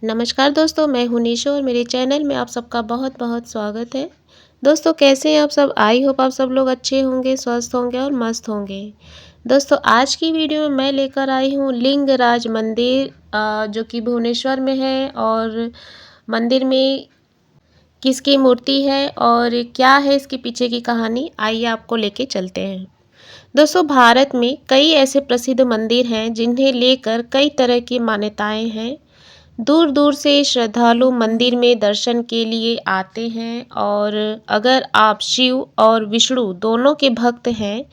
नमस्कार दोस्तों, मैं हूं निशा और मेरे चैनल में आप सबका बहुत बहुत स्वागत है। दोस्तों कैसे हैं आप सब? आई होप आप सब लोग अच्छे होंगे, स्वस्थ होंगे और मस्त होंगे। दोस्तों आज की वीडियो में मैं लेकर आई हूं लिंगराज मंदिर जो कि भुवनेश्वर में है। और मंदिर में किसकी मूर्ति है और क्या है इसके पीछे की कहानी, आइए आपको लेके चलते हैं। दोस्तों भारत में कई ऐसे प्रसिद्ध मंदिर हैं जिन्हें लेकर कई तरह की मान्यताएं हैं। दूर दूर से श्रद्धालु मंदिर में दर्शन के लिए आते हैं और अगर आप शिव और विष्णु दोनों के भक्त हैं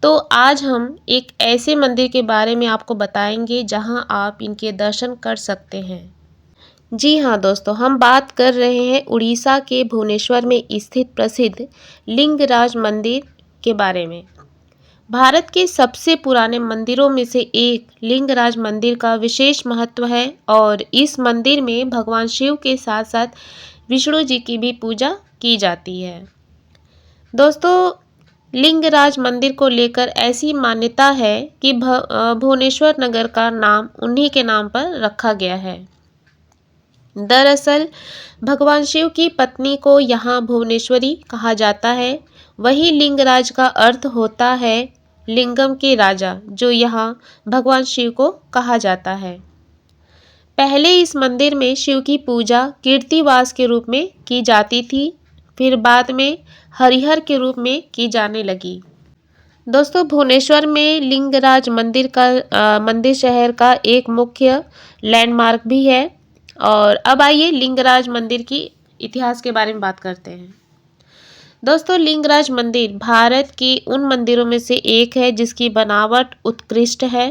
तो आज हम एक ऐसे मंदिर के बारे में आपको बताएंगे जहां आप इनके दर्शन कर सकते हैं। जी हाँ दोस्तों, हम बात कर रहे हैं उड़ीसा के भुवनेश्वर में स्थित प्रसिद्ध लिंगराज मंदिर के बारे में। भारत के सबसे पुराने मंदिरों में से एक लिंगराज मंदिर का विशेष महत्व है और इस मंदिर में भगवान शिव के साथ साथ विष्णु जी की भी पूजा की जाती है। दोस्तों लिंगराज मंदिर को लेकर ऐसी मान्यता है कि भुवनेश्वर नगर का नाम उन्हीं के नाम पर रखा गया है। दरअसल भगवान शिव की पत्नी को यहाँ भुवनेश्वरी कहा जाता है। वही लिंगराज का अर्थ होता है लिंगम के राजा, जो यहाँ भगवान शिव को कहा जाता है। पहले इस मंदिर में शिव की पूजा कीर्तिवास के रूप में की जाती थी, फिर बाद में हरिहर के रूप में की जाने लगी। दोस्तों भुवनेश्वर में लिंगराज मंदिर मंदिर शहर का एक मुख्य लैंडमार्क भी है। और अब आइए लिंगराज मंदिर की इतिहास के बारे में बात करते हैं। दोस्तों लिंगराज मंदिर भारत के उन मंदिरों में से एक है जिसकी बनावट उत्कृष्ट है।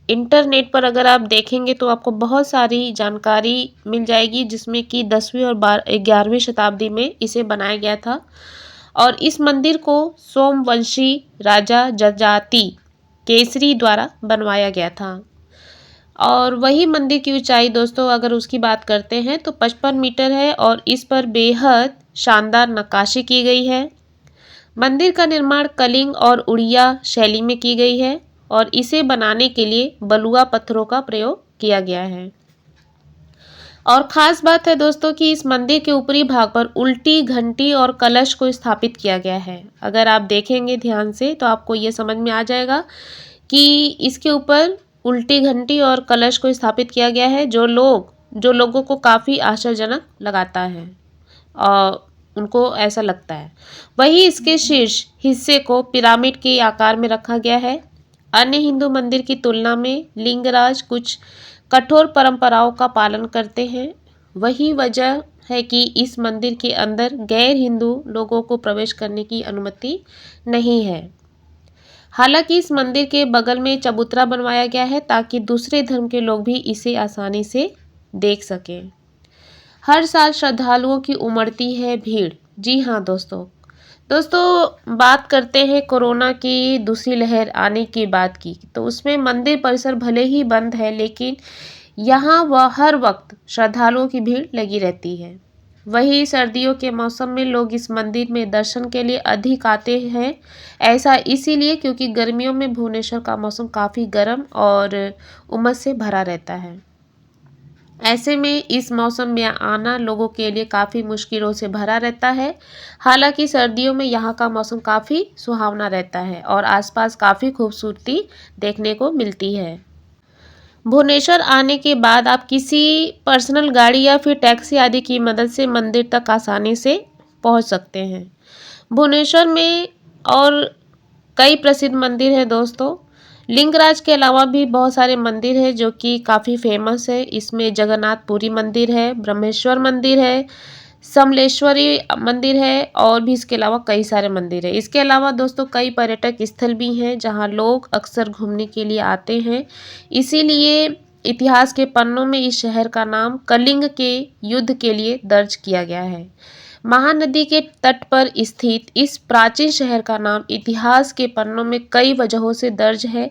इंटरनेट पर अगर आप देखेंगे तो आपको बहुत सारी जानकारी मिल जाएगी, जिसमें कि 10वीं और 11वीं शताब्दी में इसे बनाया गया था। और इस मंदिर को सोमवंशी राजा जजाति केसरी द्वारा बनवाया गया था। और वही मंदिर की ऊंचाई दोस्तों अगर उसकी बात करते हैं तो 55 मीटर है और इस पर बेहद शानदार नक्काशी की गई है। मंदिर का निर्माण कलिंग और उड़िया शैली में की गई है और इसे बनाने के लिए बलुआ पत्थरों का प्रयोग किया गया है। और ख़ास बात है दोस्तों कि इस मंदिर के ऊपरी भाग पर उल्टी घंटी और कलश को स्थापित किया गया है। अगर आप देखेंगे ध्यान से तो आपको ये समझ में आ जाएगा कि इसके ऊपर उल्टी घंटी और कलश को स्थापित किया गया है, जो लोगों को काफ़ी आश्चर्यजनक लगाता है और उनको ऐसा लगता है। वही इसके शीर्ष हिस्से को पिरामिड के आकार में रखा गया है। अन्य हिंदू मंदिर की तुलना में लिंगराज कुछ कठोर परंपराओं का पालन करते हैं। वही वजह है कि इस मंदिर के अंदर गैर हिंदू लोगों को प्रवेश करने की अनुमति नहीं है। हालांकि इस मंदिर के बगल में चबूतरा बनवाया गया है ताकि दूसरे धर्म के लोग भी इसे आसानी से देख सकें। हर साल श्रद्धालुओं की उमड़ती है भीड़। जी हाँ दोस्तों बात करते हैं कोरोना की दूसरी लहर आने की बात की, तो उसमें मंदिर परिसर भले ही बंद है लेकिन यहाँ वह हर वक्त श्रद्धालुओं की भीड़ लगी रहती है। वही सर्दियों के मौसम में लोग इस मंदिर में दर्शन के लिए अधिक आते हैं। ऐसा इसीलिए क्योंकि गर्मियों में भुवनेश्वर का मौसम काफ़ी गर्म और उमस से भरा रहता है। ऐसे में इस मौसम में आना लोगों के लिए काफ़ी मुश्किलों से भरा रहता है। हालांकि सर्दियों में यहाँ का मौसम काफ़ी सुहावना रहता है और आसपास काफ़ी खूबसूरती देखने को मिलती है। भुवनेश्वर आने के बाद आप किसी पर्सनल गाड़ी या फिर टैक्सी आदि की मदद से मंदिर तक आसानी से पहुँच सकते हैं। भुवनेश्वर में और कई प्रसिद्ध मंदिर हैं दोस्तों। लिंगराज के अलावा भी बहुत सारे मंदिर हैं जो कि काफ़ी फेमस है। इसमें जगन्नाथपुरी मंदिर है, ब्रह्मेश्वर मंदिर है, समलेश्वरी मंदिर है और भी इसके अलावा कई सारे मंदिर हैं। इसके अलावा दोस्तों कई पर्यटक स्थल भी हैं जहां लोग अक्सर घूमने के लिए आते हैं। इसीलिए इतिहास के पन्नों में इस शहर का नाम कलिंग के युद्ध के लिए दर्ज किया गया है। महानदी के तट पर स्थित इस प्राचीन शहर का नाम इतिहास के पन्नों में कई वजहों से दर्ज है।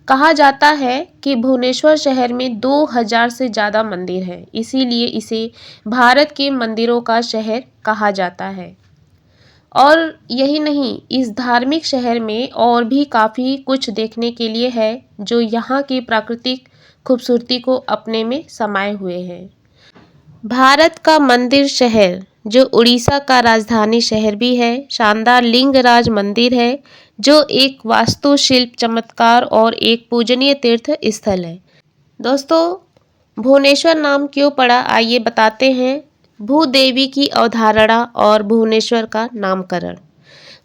कहा जाता है कि भुवनेश्वर शहर में 2000 से ज़्यादा मंदिर हैं, इसीलिए इसे भारत के मंदिरों का शहर कहा जाता है। और यही नहीं, इस धार्मिक शहर में और भी काफ़ी कुछ देखने के लिए है जो यहाँ की प्राकृतिक खूबसूरती को अपने में समाये हुए हैं। भारत का मंदिर शहर जो उड़ीसा का राजधानी शहर भी है, शानदार लिंगराज मंदिर है जो एक वास्तुशिल्प चमत्कार और एक पूजनीय तीर्थ स्थल है। दोस्तों, भुवनेश्वर नाम क्यों पड़ा, आइए बताते हैं। भूदेवी की अवधारणा और भुवनेश्वर का नामकरण।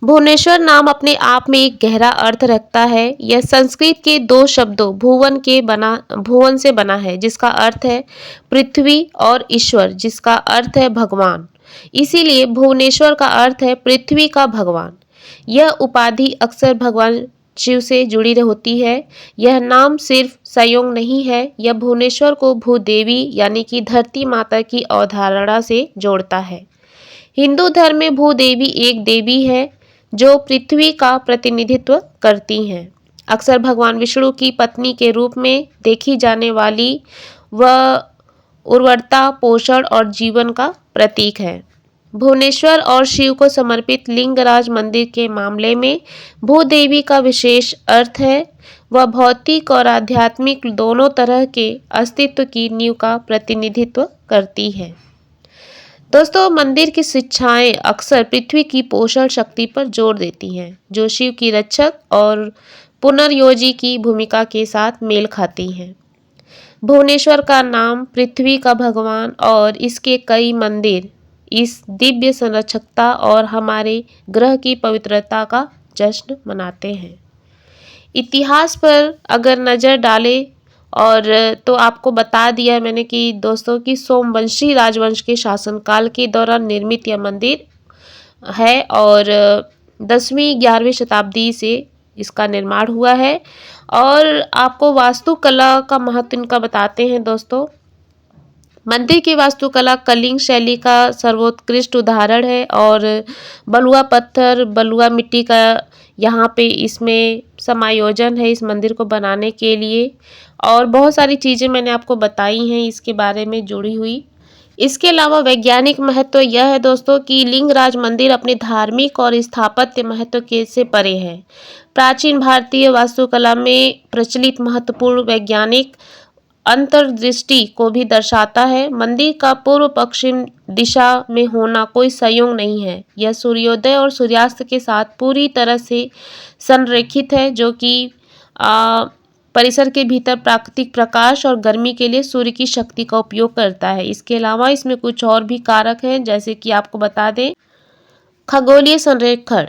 भुवनेश्वर नाम अपने आप में एक गहरा अर्थ रखता है। यह संस्कृत के दो शब्दों भुवन से बना है, जिसका अर्थ है पृथ्वी, और ईश्वर, जिसका अर्थ है भगवान। इसीलिए भुवनेश्वर का अर्थ है पृथ्वी का भगवान। यह उपाधि अक्सर भगवान शिव से जुड़ी होती है। यह नाम सिर्फ संयोग नहीं है, यह भुवनेश्वर को भूदेवी यानी कि धरती माता की अवधारणा से जोड़ता है। हिंदू धर्म में भूदेवी एक देवी है जो पृथ्वी का प्रतिनिधित्व करती हैं। अक्सर भगवान विष्णु की पत्नी के रूप में देखी जाने वाली वह उर्वरता, पोषण और जीवन का प्रतीक है। भुवनेश्वर और शिव को समर्पित लिंगराज मंदिर के मामले में भूदेवी का विशेष अर्थ है। वह भौतिक और आध्यात्मिक दोनों तरह के अस्तित्व की नींव का प्रतिनिधित्व करती है। दोस्तों, मंदिर की शिक्षाएं अक्सर पृथ्वी की पोषण शक्ति पर जोर देती हैं, जो शिव की रक्षक और पुनर्योजी की भूमिका के साथ मेल खाती हैं। भुवनेश्वर का नाम पृथ्वी का भगवान और इसके कई मंदिर इस दिव्य संरक्षकता और हमारे ग्रह की पवित्रता का जश्न मनाते हैं। इतिहास पर अगर नज़र डालें और तो आपको बता दिया मैंने कि दोस्तों कि सोमवंशी राजवंश के शासनकाल के दौरान निर्मित यह मंदिर है और 10वीं-11वीं शताब्दी से इसका निर्माण हुआ है। और आपको वास्तुकला का महत्व इनका बताते हैं दोस्तों। मंदिर की वास्तुकला कलिंग शैली का सर्वोत्कृष्ट उदाहरण है और बलुआ पत्थर, बलुआ मिट्टी का यहाँ पे इसमें समायोजन है इस मंदिर को बनाने के लिए। और बहुत सारी चीज़ें मैंने आपको बताई हैं इसके बारे में जुड़ी हुई। इसके अलावा वैज्ञानिक महत्व यह है दोस्तों कि लिंगराज मंदिर अपने धार्मिक और स्थापत्य महत्व के से परे है। प्राचीन भारतीय वास्तुकला में प्रचलित महत्वपूर्ण वैज्ञानिक अंतर्दृष्टि को भी दर्शाता है। मंदिर का पूर्व पश्चिम दिशा में होना कोई संयोग नहीं है। यह सूर्योदय और सूर्यास्त के साथ पूरी तरह से संरेखित है, जो कि परिसर के भीतर प्राकृतिक प्रकाश और गर्मी के लिए सूर्य की शक्ति का उपयोग करता है। इसके अलावा इसमें कुछ और भी कारक हैं, जैसे कि आपको बता दें खगोलीय संरेखण।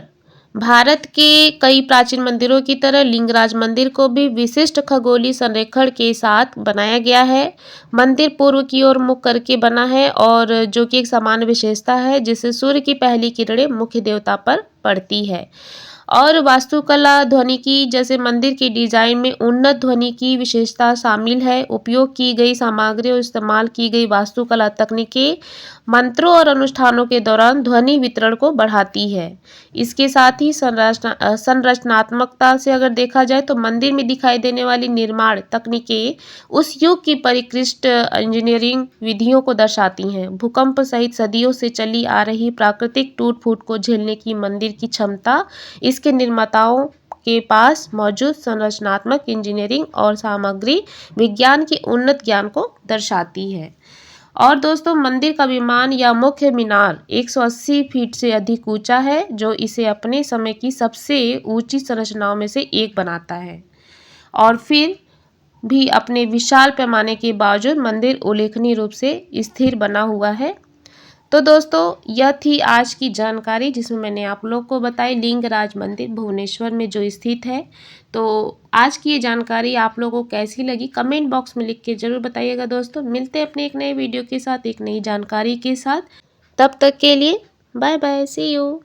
भारत के कई प्राचीन मंदिरों की तरह लिंगराज मंदिर को भी विशिष्ट खगोलीय संरेखण के साथ बनाया गया है। मंदिर पूर्व की ओर मुख करके बना है और जो कि एक सामान्य विशेषता है, जिससे सूर्य की पहली किरणें मुख्य देवता पर पड़ती है। और वास्तुकला ध्वनिकी, जैसे मंदिर के डिजाइन में उन्नत ध्वनि की विशेषता शामिल है। उपयोग की गई सामग्री और इस्तेमाल की गई वास्तुकला तकनीकें मंत्रों और अनुष्ठानों के दौरान ध्वनि वितरण को बढ़ाती है। इसके साथ ही संरचनात्मकता से अगर देखा जाए तो मंदिर में दिखाई देने वाली निर्माण तकनीकें उस युग की परिष्कृत इंजीनियरिंग विधियों को दर्शाती हैं। भूकंप सहित सदियों से चली आ रही प्राकृतिक टूट फूट को झेलने की मंदिर की क्षमता इसके निर्माताओं के पास मौजूद संरचनात्मक इंजीनियरिंग और सामग्री विज्ञान के उन्नत ज्ञान को दर्शाती है। और दोस्तों, मंदिर का विमान या मुख्य मीनार 180 फीट से अधिक ऊंचा है, जो इसे अपने समय की सबसे ऊंची संरचनाओं में से एक बनाता है। और फिर भी अपने विशाल पैमाने के बावजूद मंदिर उल्लेखनीय रूप से स्थिर बना हुआ है। तो दोस्तों, यह थी आज की जानकारी जिसमें मैंने आप लोग को बताई लिंगराज मंदिर भुवनेश्वर में जो स्थित है। तो आज की ये जानकारी आप लोगों को कैसी लगी कमेंट बॉक्स में लिख के ज़रूर बताइएगा दोस्तों। मिलते हैं अपने एक नए वीडियो के साथ, एक नई जानकारी के साथ। तब तक के लिए बाय बाय, सी यू।